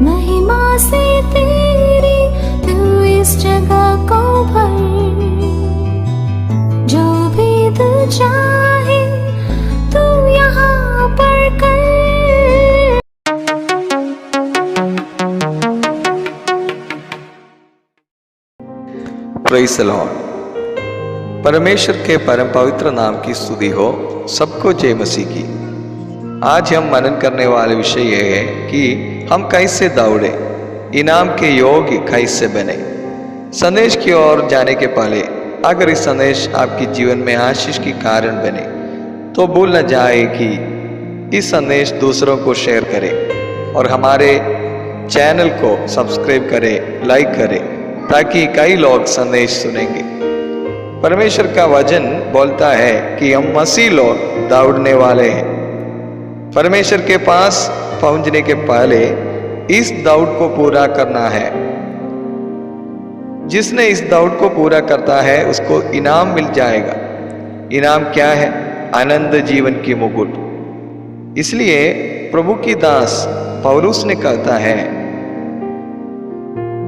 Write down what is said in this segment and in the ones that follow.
महिमा से तेरी तू इस जगह को भर, जो भी तू चाहे तू यहाँ पर कर। Praise the Lord. परमेश्वर के परम पवित्र नाम की स्तुति हो। सबको जय मसीह की। आज हम मनन करने वाले विषय यह है कि हम कैसे दौड़े, इनाम के योग्य कैसे बने। संदेश की ओर जाने के पहले अगर इस संदेश आपके जीवन में आशीष की कारण बने तो भूल न जाए कि इस संदेश दूसरों को शेयर करें और हमारे चैनल को सब्सक्राइब करें, लाइक करें, ताकि कई लोग संदेश सुनेंगे। परमेश्वर का वचन बोलता है कि हम मसीह लोग दौड़ने वाले हैं। परमेश्वर के पास पहुंचने के पहले इस दौड़ को पूरा करना है। जिसने इस दौड़ को पूरा करता है उसको इनाम मिल जाएगा। इनाम क्या है? आनंद जीवन की मुकुट। इसलिए प्रभु की दास पौलुस ने कहता है,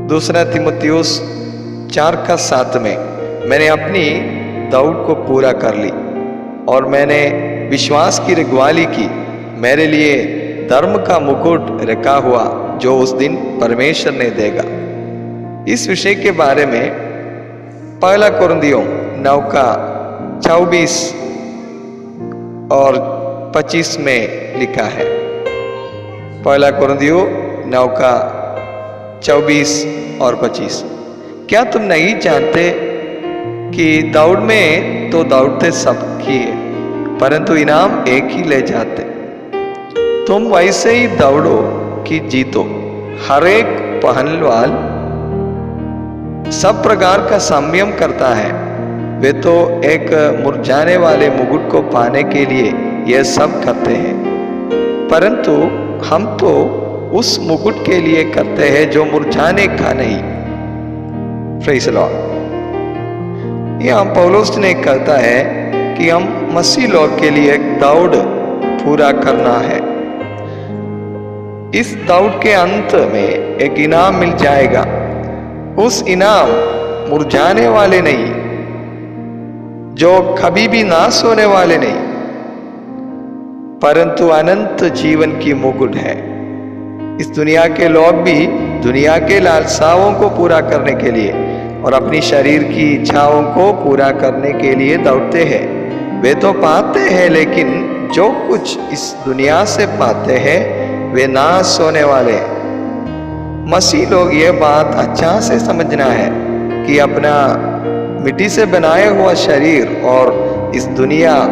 दूसरा तीमुथियुस 4:7 में, मैंने अपनी दौड़ को पूरा कर ली और मैंने विश्वास की रखवाली की। मेरे लिए धर्म का मुकुट रखा हुआ जो उस दिन परमेश्वर ने देगा। इस विषय के बारे में पहला कुरिन्थियों 9:24 और 25 में लिखा है। पहला कुरिन्थियों 9:24 और 25। क्या तुम नहीं जानते कि दौड़ में तो दौड़ते सब किए, परंतु इनाम एक ही ले जाते। तुम वैसे ही दौड़ो कि जीतो। हर एक पहलवान सब प्रकार का संयम करता है। वे तो एक मुरझाने वाले मुकुट को पाने के लिए यह सब करते हैं, परंतु हम तो उस मुकुट के लिए करते हैं जो मुरझाने का नहीं। Praise the Lord. यहाँ पौलुस ने कहता है कि हम मसीह लोग के लिए एक दौड़ पूरा करना है। इस दौड़ के अंत में एक इनाम मिल जाएगा। उस इनाम मुरझाने वाले नहीं, जो कभी भी नाश होने वाले नहीं, परंतु अनंत जीवन की मुकुट है। इस दुनिया के लोग भी दुनिया के लालसाओं को पूरा करने के लिए और अपनी शरीर की इच्छाओं को पूरा करने के लिए दौड़ते हैं। वे तो पाते हैं, लेकिन जो कुछ इस दुनिया से पाते हैं वे नाश होने वाले हैं। मसीह लोग ये बात अच्छा से समझना है कि अपना मिट्टी से बनाया हुआ शरीर और इस दुनिया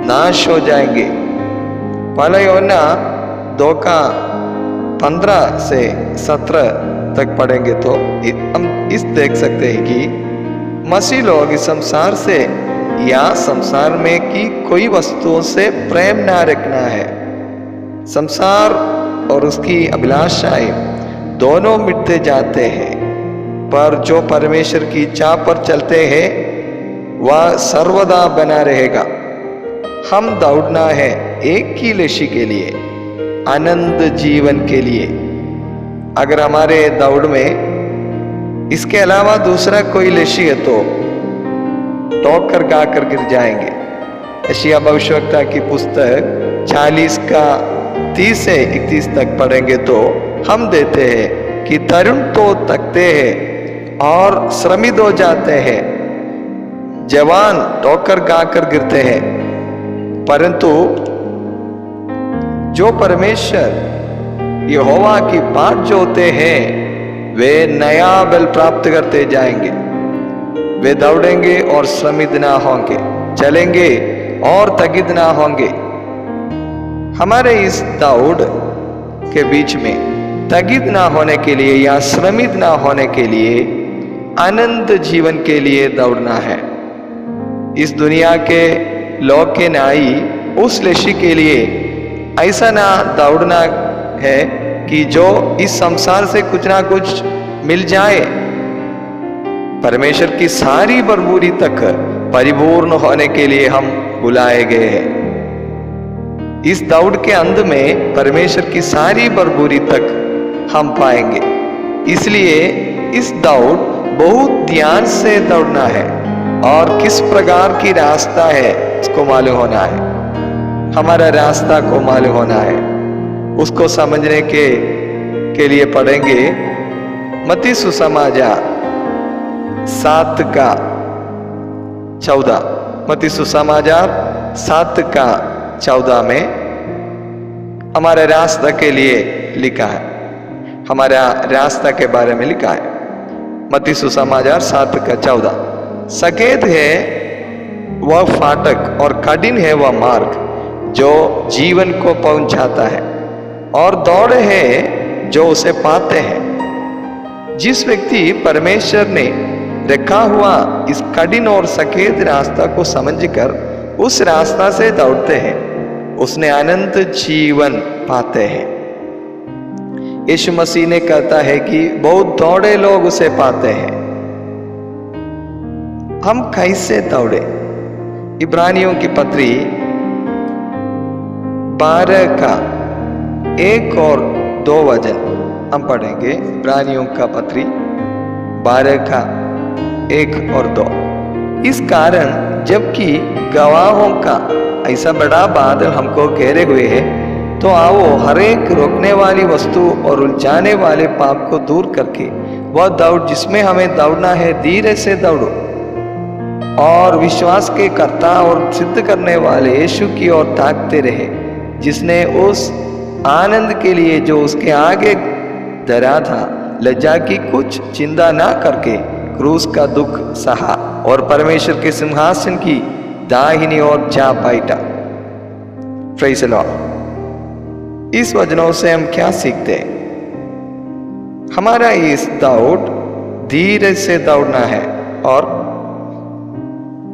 नाश हो जाएंगे। पहला यूहन्ना 2:15 से 17 तक पढ़ेंगे तो हम इस देख सकते हैं कि मसीह लोग इस संसार से या संसार में की कोई वस्तुओं से प्रेम ना रखना है। संसार और उसकी अभिलाषाएं दोनों मिटते जाते हैं, पर जो परमेश्वर की इच्छा पर चलते हैं वह सर्वदा बना रहेगा। हम दौड़ना है एक ही लक्ष्य के लिए, आनंद जीवन के लिए। अगर हमारे दौड़ में इसके अलावा दूसरा कोई लक्ष्य है तो ठोकर खाकर गिर जाएंगे। यशायाह भविष्यवक्ता की पुस्तक 40:30 से 31 तक पढ़ेंगे तो हम देते हैं कि तरुण तो थकते हैं और श्रमित हो जाते हैं, जवान ठोकर खाकर गिरते हैं, परंतु जो परमेश्वर यहोवा की बाट जोते हैं वे नया बल प्राप्त करते जाएंगे। वे दौड़ेंगे और श्रमित ना होंगे, चलेंगे और थकित ना होंगे। हमारे इस दौड़ के बीच में थकित ना होने के लिए या श्रमित ना होने के लिए आनंद जीवन के लिए दौड़ना है। इस दुनिया के लोग के नाई उस लक्ष्य के लिए ऐसा ना दौड़ना है कि जो इस संसार से कुछ ना कुछ मिल जाए। परमेश्वर की सारी बरबूरी तक परिपूर्ण होने के लिए हम बुलाए गए हैं। इस दौड़ के अंत में परमेश्वर की सारी बरबूरी तक हम पाएंगे। इसलिए इस दौड़ बहुत ध्यान से दौड़ना है और किस प्रकार की रास्ता है उसको मालूम होना है। हमारा रास्ता को मालूम होना है, उसको समझने के लिए पढ़ेंगे मत्ती सुसमाचार 7:14। मत्ती सुसमाचार 7:14 में हमारे रास्ता के लिए लिखा है, हमारा रास्ता के बारे में लिखा है। मत्ती सुसमाचार 7:14। सकेत है वह फाटक और कठिन है वह मार्ग जो जीवन को पहुंचाता है, और दौड़ है जो उसे पाते हैं। जिस व्यक्ति परमेश्वर ने रखा हुआ इस कठिन और सकेत रास्ता को समझकर उस रास्ता से दौड़ते हैं, उसने अनंत जीवन पाते हैं। यीशु मसीह ने कहता है कि बहुत दौड़े लोग उसे पाते हैं। हम कैसे दौड़े? इब्रानियों की पत्री 12:1 और 2 वचन हम पढ़ेंगे। इब्रानियों का पत्री 12:1 और 2। इस कारण जबकि गवाहों का ऐसा बड़ा बादल हमको घेरे हुए है, तो आओ हर एक रोकने वाली वस्तु और उलझाने वाले पाप को दूर करके वह दौड़ जिसमें हमें दौड़ना है धीरे से दौड़ो, और विश्वास के कर्ता और सिद्ध करने वाले यीशु की ओर ताकते रहे, जिसने उस आनंद के लिए जो उसके आगे धरा था लज्जा की कुछ चिंता ना करके क्रूस का दुख सहा और परमेश्वर के सिंहासन की दाहिनी ओर जा बैठा। Praise the Lord. इस वचनों से हम क्या सीखते हैं? हमारा इस दौड़ धीरे से दौड़ना है और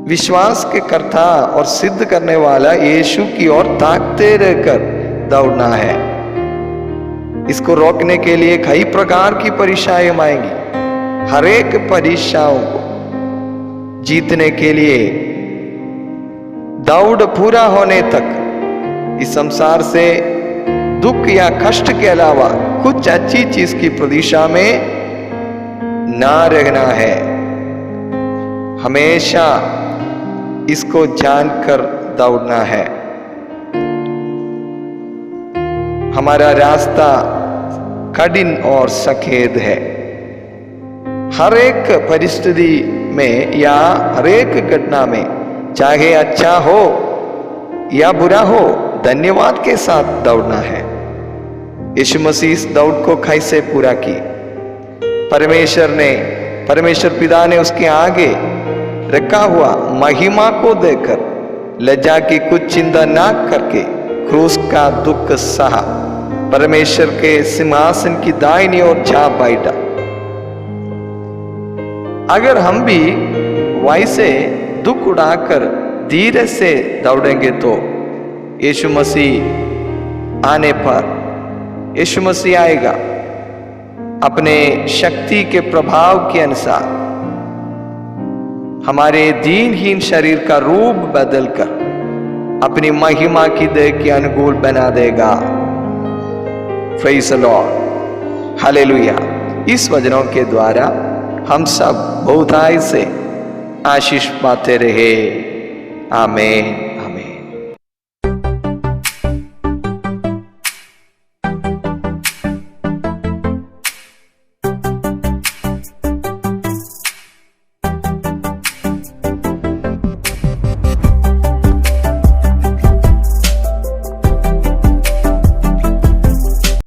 विश्वास के कर्ता और सिद्ध करने वाला यीशु की ओर ताकते रहकर दौड़ना है। इसको रोकने के लिए कई प्रकार की परीक्षाएं आएंगी। हर एक परीक्षाओं को जीतने के लिए दौड़ पूरा होने तक इस संसार से दुख या कष्ट के अलावा कुछ अच्छी चीज की प्रतीक्षा में ना रहना है। हमेशा इसको जानकर दौड़ना है। हमारा रास्ता कठिन और सकेत है। हर एक परिस्थिति में या हर एक घटना में, चाहे अच्छा हो या बुरा हो, धन्यवाद के साथ दौड़ना है। यीशु मसीह इस दौड़ को कैसे पूरा की? परमेश्वर पिता ने उसके आगे रखा हुआ महिमा को देकर लज्जा की कुछ चिंता ना करके क्रूस का दुख सहा, परमेश्वर के सिंहासन की दाहिनी ओर जा बैठा। अगर हम भी वैसे दुख उड़ाकर धीरे से दौड़ेंगे तो यीशु मसीह आने पर यीशु मसीह आएगा अपने शक्ति के प्रभाव के अनुसार हमारे दीनहीन शरीर का रूप बदलकर अपनी महिमा की देह के अनुकूल बना देगा। Praise the Lord, hallelujah. इस वचनों के द्वारा हम सब बहुतायत से आशीष पाते रहे। आमीन।